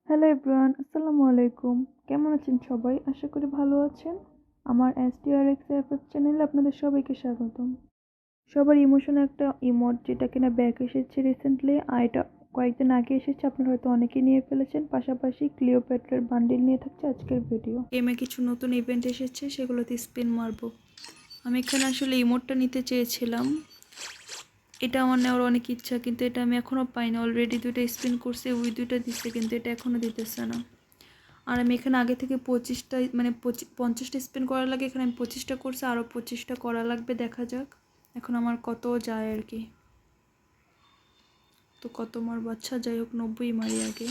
Hello everyone, আসসালামু আলাইকুম। কেমন আছেন সবাই? আশা করি ভালো আছেন। আমার STRXFF চ্যানেলে আপনাদের সবাইকে স্বাগতম। সবার ইমোশনে একটা ইমোট যেটা কিনা ব্যাক এসেছে রিসেন্টলি, আর এটা কয়েকদিন আগে এসেছে। আপনারা হয়তো অনেকেই নিয়ে ফেলেছেন। পাশাপাশি ক্লিওপেট্রার বান্ডিল নিয়ে থাকছে আজকের ভিডিও। গেমে কিছু নতুন ইভেন্ট এসেছে, সেগুলোতে স্পিন মারবো। আমি এখানে আসলে ইমোটটা নিতে চেয়েছিলাম। এটা আমার নেওয়ার অনেক ইচ্ছা, কিন্তু এটা আমি এখনও পাইনি। অলরেডি 2টা স্পিন করছে, ওই 2টা দিচ্ছে, কিন্তু এটা এখনও দিতেছে না। আর আমি এখানে আগে থেকে 25টা মানে 50টা স্পিন করা লাগে, এখানে আমি 25টা করছি, আরও 25টা করা লাগবে। দেখা যাক এখন আমার কত যায় আর কি। তো কত মারবো? আচ্ছা যাই হোক, 90 মারি আগে।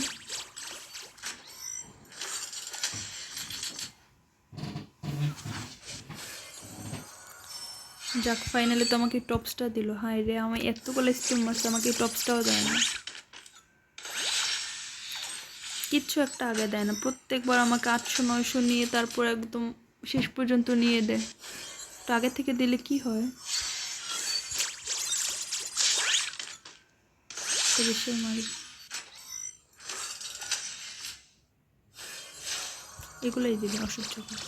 যাক, ফাইনালি তো আমাকে টপসটা দিল। হায় রে, আমি এতগুলো স্পিন মারছি, আমাকে টপসটাও দেয় না। কিচ্ছু একটা আগে দেয় না, প্রত্যেকবার আমাকে 800-900 নিয়ে তারপর একদম শেষ পর্যন্ত নিয়ে দেয়। তো আগে থেকে দিলে কি হয়? তো বেশি মারি। এগুলোই দিবি, অসহ্য করে।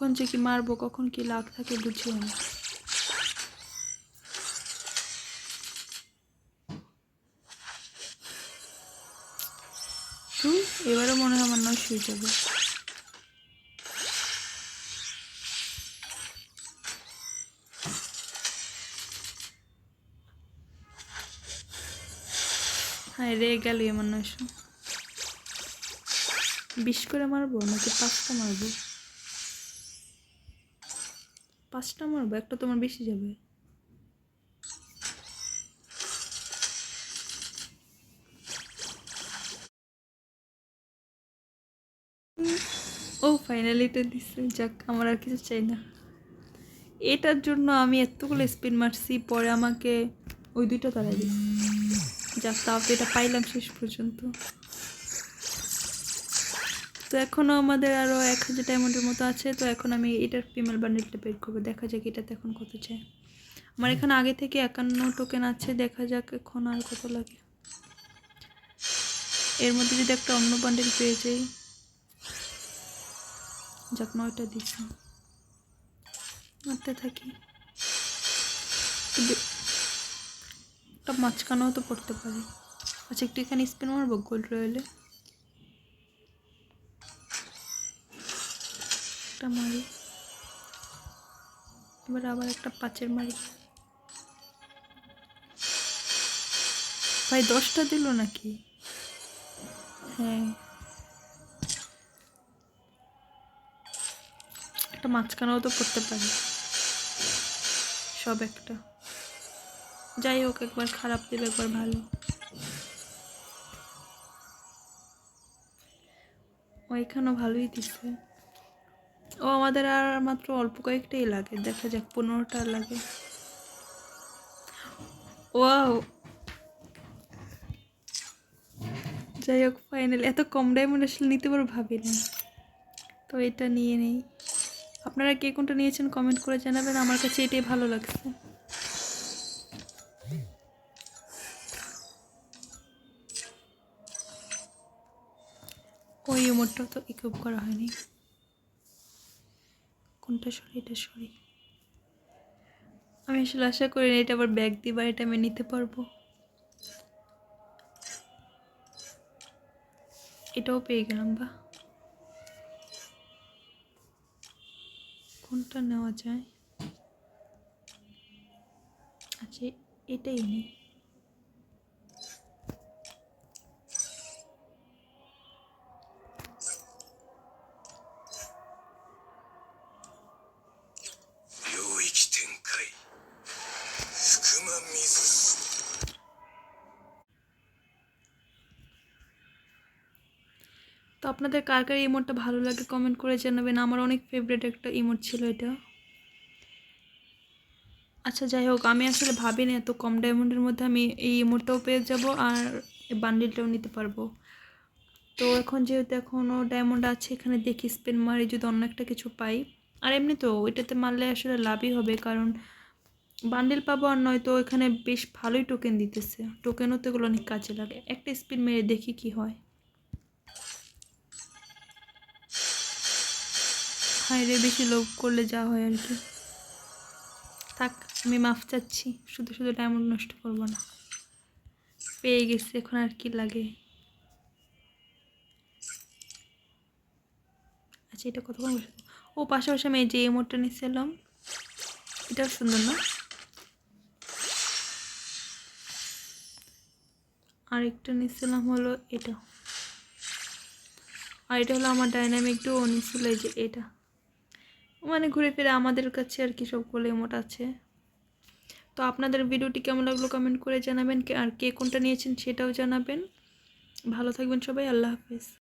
কখন যে কি মারবো, কখন কি লাগ থাকে বুঝিও না। তো এবারে মনে হয় আমার 900 হয়ে যাবে। হ্যাঁ, রে গেল আমার 900। 20 করে মারবো নাকি 5টা মারবো? 5টা মারবো, একটা তোমার বেশি যাবে। ও ফাইনালি এটা দিচ্ছে, যাক আমার আর কিছু চাই না। এটার জন্য আমি এতগুলো স্পিন মারছি, পরে আমাকে ওই 2টা তারাই দিচ্ছে। যাক, তাও তো এটা পাইলাম শেষ পর্যন্ত। তো এখনও আমাদের আরও 1000 ডায়মন্ডের মতো আছে। তো এখন আমি এটার ফিমেল বান্ডেলটা বের করবো। দেখা যাক এটাতে এখন কত চাই। আমার এখানে আগে থেকে 51 টোকেন আছে, দেখা যাক এখন আর কত লাগে। এর মধ্যে যদি একটা অন্য বান্ডেল পেয়ে যাই। যাক, 9টা দিচ্ছি, মারতে থাকি। একটা মাঝখানেও তো পড়তে পারে। আচ্ছা, একটু এখানে স্পিন মারবো গোল্ড রয়েলে। একটা মারি, এবার আবার একটা 5-এর মারি। ভাই 10টা দিল নাকি? হ্যাঁ, একটা মাঝখানেও তো পড়তে পারে। সব একটা, যাই হোক, একবার খারাপ দেবে, একবার ভালো। ও এখানেও ভালোই দিচ্ছে। ও আমাদের আর মাত্র অল্প কয়েকটাই লাগে, দেখা যাক 15টা লাগে। ওয়াও, যাই হোক ফাইনালি এত কম ডায়মন্ড আসলে নিতে পারবো ভাবিনি। তো এটা নিয়ে নেই। আপনারা কে কোনটা নিয়েছেন কমেন্ট করে জানাবেন, আমার কাছে এটাই ভালো লাগছে। ওই ইমোটটাও তো ইকুইপ করা হয়নি। কোনটা সরি? এটা সরি। আমি আসলে আশা করি এটা আবার ব্যাগ দিবা, এটা আমি নিতে পারবো। এটাও পেয়ে গেলাম, বা কোনটা নেওয়া যায়? আচ্ছা, এটাই নেই। তো আপনাদের কার কার ইমোটটা ভালো লাগে কমেন্ট করে জানাবেন। আমার অনেক ফেভারিট একটা ইমোট ছিল এটা। আচ্ছা যাই হোক, আমি আসলে ভাবিনি এত কম ডায়মন্ডের মধ্যে আমি এই ইমোটটাও পেয়ে যাব আর বান্ডিলটাও নিতে পারবো। তো এখন যেহেতু এখনও ডায়মন্ড আছে, এখানে দেখি স্পিন মারি যদি অন্য একটা কিছু পাই। আর এমনি তো ওইটাতে মারলে আসলে লাভই হবে, কারণ বান্ডেল পাবো আর নয়তো এখানে বেশ ভালোই টোকেন দিতেছে, টোকেনও তো এগুলো অনেক কাজে লাগে। একটা স্পিন মেরে দেখি কি হয়। হায় রে, বেশি লোভ করলে যা হয় আর কি। থাক, আমি মাফ চাচ্ছি, শুধু শুধু ডায়মন্ড নষ্ট করবো না। পেয়ে গেছি, এখন আর কি লাগে। আচ্ছা, এটা কতক্ষণ বসে? ও পাশাপাশি আমি এই যে ইমোটটা নিচ্ছিলাম, এটাও সুন্দর না? আরেকটা নিচ্ছিলাম হলো এটা, আর এটা হলো আমার ডাইনামিক ডু নিচ্ছিল এই যে এটা। মানে ঘুরে ফিরে আমাদের কাছে আর কি সবগুলো ইমোট আছে। তো আপনাদের ভিডিওটি কেমন লাগলো কমেন্ট করে জানাবেন, আর কে কোনটা নিয়েছেন সেটাও জানাবেন। ভালো থাকবেন সবাই, আল্লাহ হাফেজ।